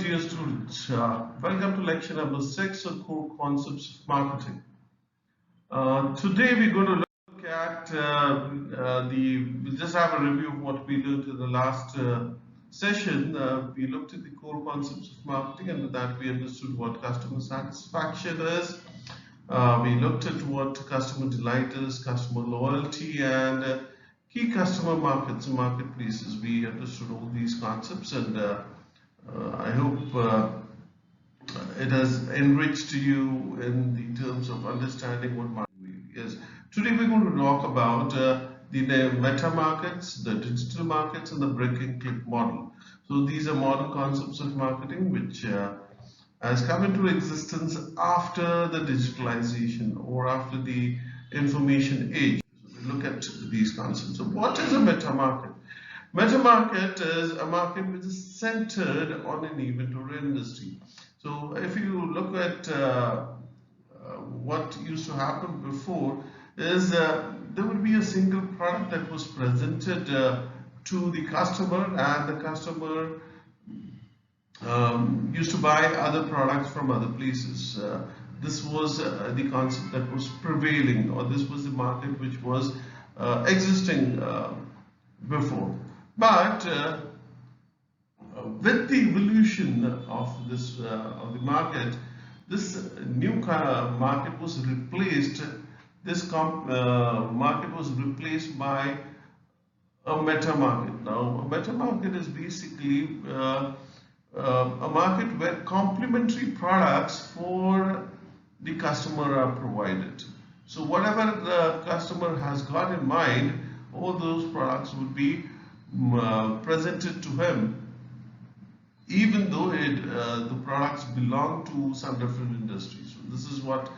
dear students. Welcome to lecture number 6 of Core Concepts of Marketing. Today we're going to look at we'll just have a review of what we learned in the last session. We looked at the core concepts of marketing, and with that we understood what customer satisfaction is. We looked at what customer delight is, customer loyalty, and key customer markets and marketplaces. We understood all these concepts, and I hope it has enriched you in the terms of understanding what marketing is. Today we're going to talk about the meta markets, the digital markets, and the brick and click model. So these are modern concepts of marketing which has come into existence after the digitalization or after the information age. So we look at these concepts. So what is a meta market? Meta market is a market which is centered on an event or industry. So if you look at what used to happen before is there would be a single product that was presented to the customer, and the customer used to buy other products from other places. This was the concept that was prevailing, or this was the market which was existing before. But with the evolution of this of the market, this new market was replaced. This market was replaced by a meta market. Now, a meta market is basically a market where complementary products for the customer are provided. So whatever the customer has got in mind, all those products would be presented to him, even though the products belong to some different industries. So this is what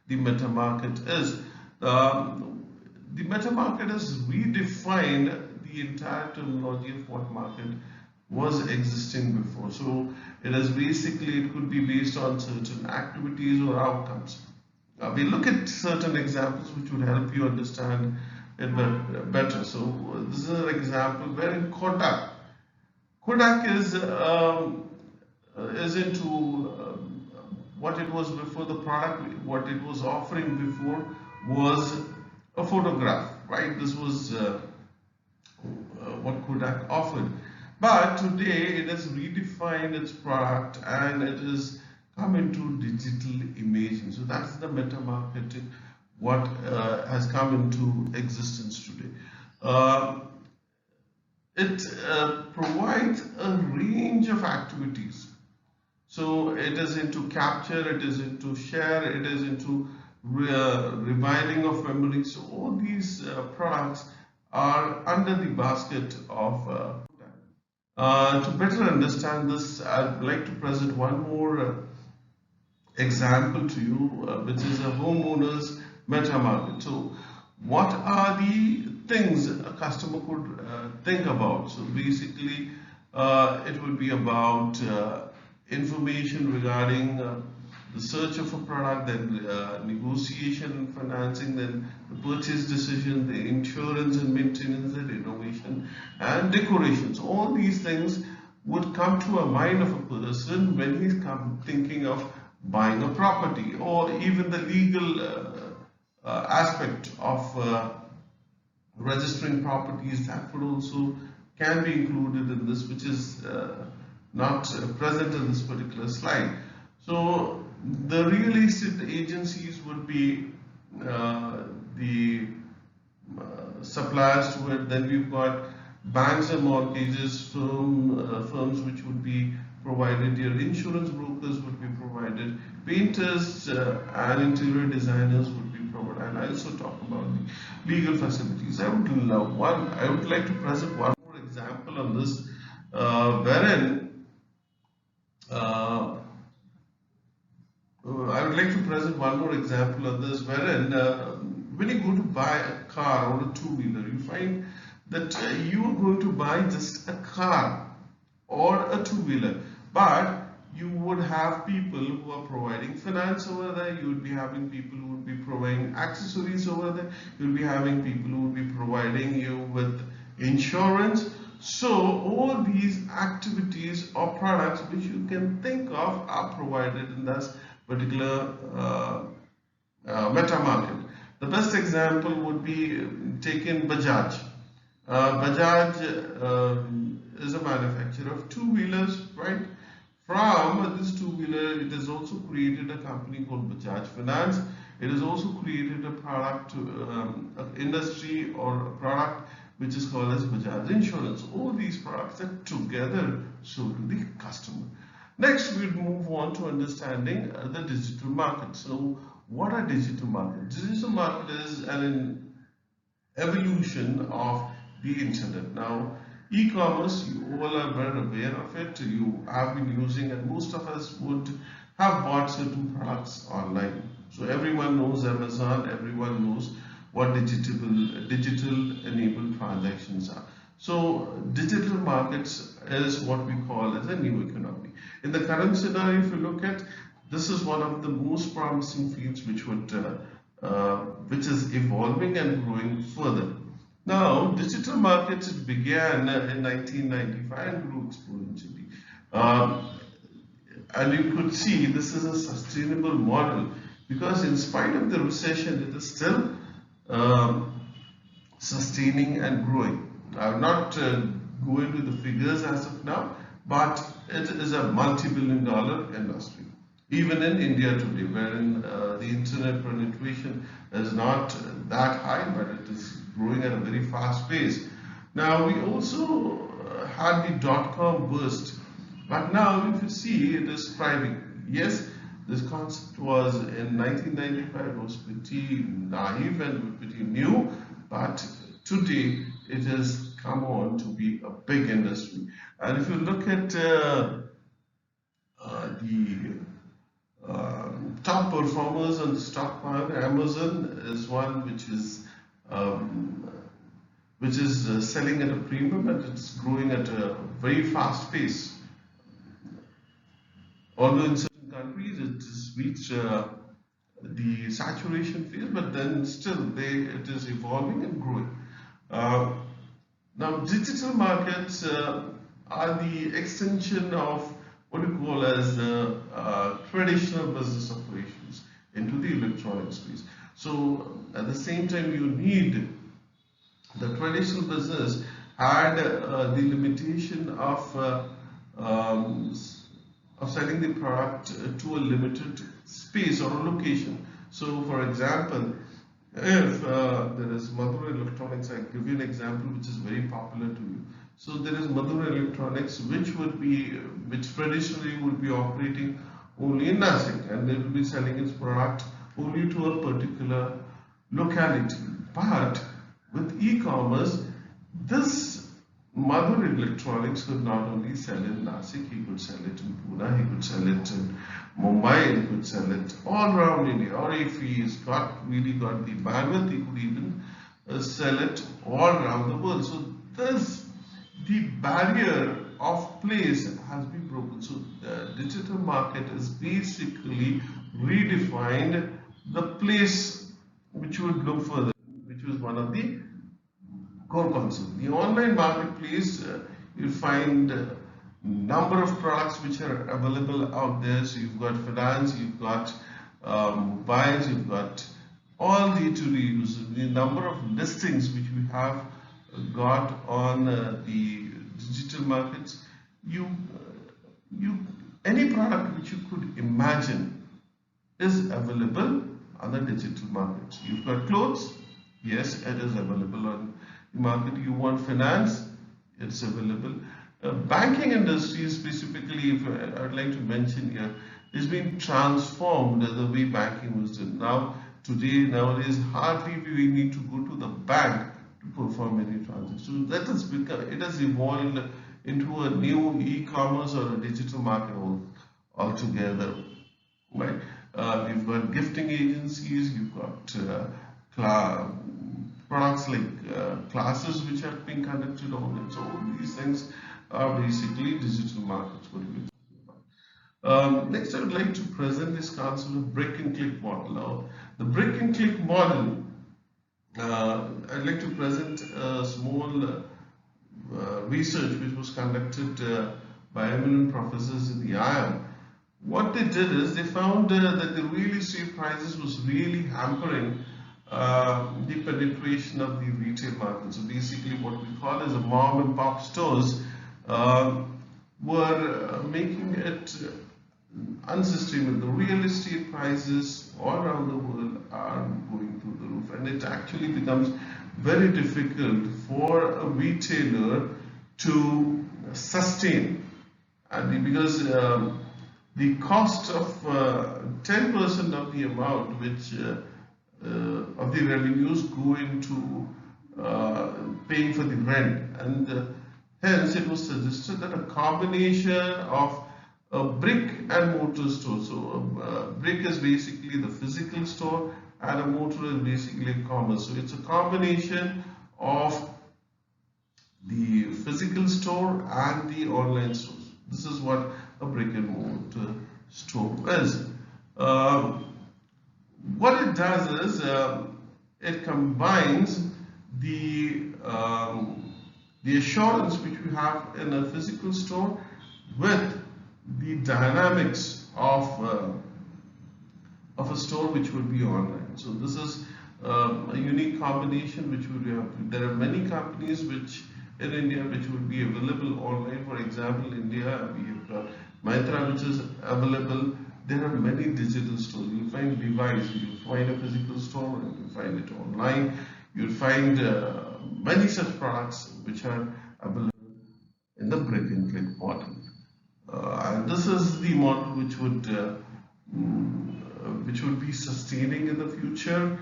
the meta market is. The meta market has redefined the entire terminology of what market was existing before. So it could be based on certain activities or outcomes. We look at certain examples which would help you understand it better. So this is an example wherein Kodak is into what it was before. The product, what it was offering before was a photograph, right? This was what Kodak offered. But today it has redefined its product and it has come into digital imaging. So that's the meta marketing, what has come into existence today. It provides a range of activities. So it is into capture, it is into share, it is into reviving of memories. So all these products are under the basket of to better understand this, I'd like to present one more example to you, which is a homeowner's meta market. So what are the things a customer could think about? So basically it would be about information regarding the search of a product, then negotiation and financing, then the purchase decision, the insurance and maintenance, the renovation and decorations. All these things would come to a mind of a person when he's thinking of buying a property, or even the legal aspect of registering properties. That would also can be included in this, which is not present in this particular slide. So the real estate agencies would be the suppliers to it. Then we've got banks and mortgages firms which would be provided here. Insurance brokers would be provided. Painters and interior designers would be provided. And I also talk about the legal facilities. I would like to present one more example on this, wherein when you go to buy a car or a two-wheeler, you find that you are going to buy just a car or a two-wheeler, but you would have people who are providing finance over there, you would be having people who would be providing accessories over there, you would be having people who would be providing you with insurance. So all these activities or products which you can think of are provided in this particular meta market. The best example would be taken Bajaj. Bajaj is a manufacturer of two-wheelers, right? From this two-wheeler, it has also created a company called Bajaj Finance. It has also created a product, industry or a product which is called as Bajaj Insurance. All these products are together sold to the customer. Next, we'll move on to understanding the digital market. So, what are digital markets? Digital market is an evolution of the internet. Now, e-commerce, you all are well aware of it. You have been using, and most of us would have bought certain products online. So everyone knows Amazon. Everyone knows what digital enabled transactions are. So digital markets is what we call as a new economy. In the current scenario, if you look at, this is one of the most promising fields which is evolving and growing further. Now, digital markets began in 1995 and grew exponentially. And you could see this is a sustainable model because in spite of the recession, it is still sustaining and growing. I will not go into the figures as of now, but it is a multi-billion-dollar industry. Even in India today, wherein the internet penetration is not that high, but it is growing at a very fast pace. Now, we also had the dot-com burst, but now if you see, it is thriving. Yes, this concept was in 1995, was pretty naive and pretty new, but today it has come on to be a big industry. And if you look at the top performers on the stock market, Amazon is one which is selling at a premium and it's growing at a very fast pace. Although in certain countries it has reached the saturation phase, but then still it is evolving and growing. Now, digital markets are the extension of what you call as traditional business operations into the electronic space. So, at the same time, you need the traditional business had the limitation of selling the product to a limited space or a location. So, for example, if there is Madhur Electronics, I give you an example which is very popular to you. So there is Madhur Electronics, which traditionally would be operating only in Nasik, and they will be selling its product only to a particular locality. But with e-commerce, this Madhur Electronics could not only sell in Nasik, he could sell it in Pune, he could sell it in Mumbai, he could sell it all around India. Or if he's really got the bandwidth, he could even sell it all around the world. So the barrier of place has been broken. So the digital market is basically redefined the place which would look further, which was one of the core concepts. The online marketplace, you find number of products which are available out there. So you've got finance, you've got mobiles, you've got all the to use. The number of listings which we have got on the digital markets, any product which you could imagine is available on the digital markets. You've got clothes, yes, it is available on the market. You want finance, it's available. Banking industry specifically, if I'd like to mention here, is being transformed the way banking was done. Nowadays, hardly we need to go to the bank to perform any transaction. So that has become, it has evolved into a new e-commerce or a digital market altogether. Right? You've got gifting agencies, you've got products like classes which are being conducted online. So all these things are basically digital markets. What we're talking about. Next, I would like to present this concept of brick and click model. Now, the brick and click model, I'd like to present a small research which was conducted by eminent professors in the IIM. What they did is they found that the real estate prices was really hampering the penetration of the retail market. So basically what we call as a mom and pop stores were making it unsustainable. The real estate prices all around the world are going through the roof, and it actually becomes very difficult for a retailer to sustain, because the cost of 10% of the amount which of the revenues go into paying for the rent, and hence it was suggested that a combination of a brick and mortar store. So a brick is basically the physical store and a mortar is basically commerce. So it's a combination of the physical store and the online stores. This is what a brick and mortar store is. What it does is it combines the assurance which we have in a physical store with the dynamics of a store which would be online. So this is a unique combination which would have. There are many companies which in India which would be available online. For example, India we have got Myntra, which is available. There are many digital stores. You'll find Levi's, you'll find a physical store, and you'll find it online. You'll find many such products which are available in the brick and click model. And this is the model which would be sustaining in the future.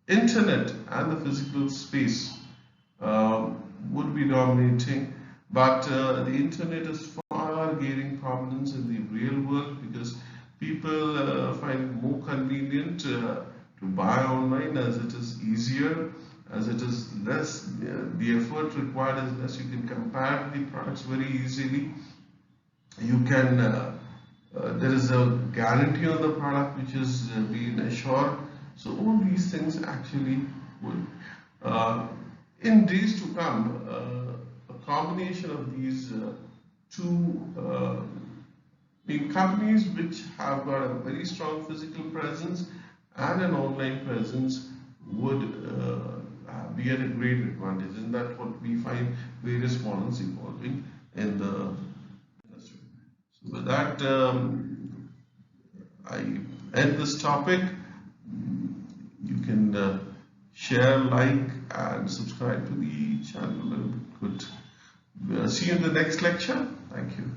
Internet and the physical space would be dominating, but the internet is far gaining prominence in the real world because people find it more convenient to buy online, as it is easier, as it is less, the effort required is less. You can compare the products very easily. You can there is a guarantee on the product which is being assured. So all these things actually would in days to come, a combination of these two companies which have got a very strong physical presence and an online presence would be at a great advantage, and that's what we find various models evolving in the industry. So with that, I end this topic. You can share, like, and subscribe to the channel. Good. See you in the next lecture. Thank you.